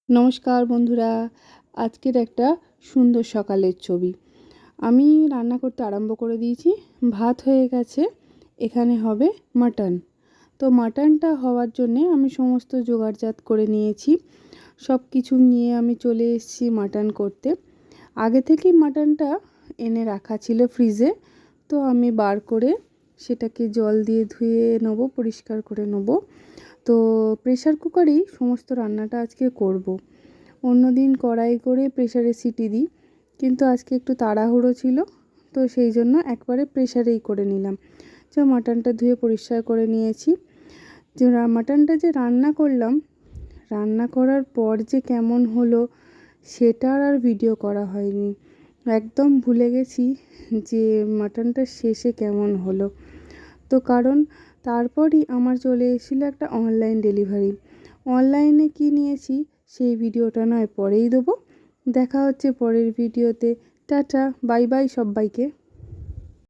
নমস্কার বন্ধুরা, আজকের একটা সুন্দর সকালের ছবি। আমি রান্না করতে আরম্ভ করে দিয়েছি। ভাত হয়ে গেছে, এখানে হবে মাটন। তো মাটনটা হওয়ার জন্যে আমি সমস্ত জোগাড়জাত করে নিয়েছি। সব কিছু নিয়ে আমি চলে এসেছি মাটন করতে। আগে থেকেই মাটনটা এনে রাখা ছিল ফ্রিজে। তো আমি বার করে সেটাকে জল দিয়ে ধুয়ে নেবো, পরিষ্কার করে নেবো। তো প্রেশার কুকারেই সমস্ত রান্নাটা আজকে করব। অন্যদিন কড়াই করে প্রেশারে সিটি দিই, কিন্তু আজকে একটু তাড়াহুড়ো ছিল, তো সেই জন্য একবারে প্রেশারেই করে নিলাম। যে মাটনটা ধুয়ে পরিষ্কার করে নিয়েছি। যে মাটনটা যে রান্না করলাম, রান্না করার পর যে কেমন হলো সেটার আর ভিডিও করা হয়নি। একদম ভুলে গেছি যে মাটনটা শেষে কেমন হলো। তো কারণ তারপরই আমার চলে এসেছিলো একটা অনলাইন ডেলিভারি। অনলাইনে কি নিয়েছি সেই ভিডিওটা নয় পরেই দেবো। দেখা হচ্ছে পরের ভিডিওতে। টাটা, বাই বাই সবাইকে।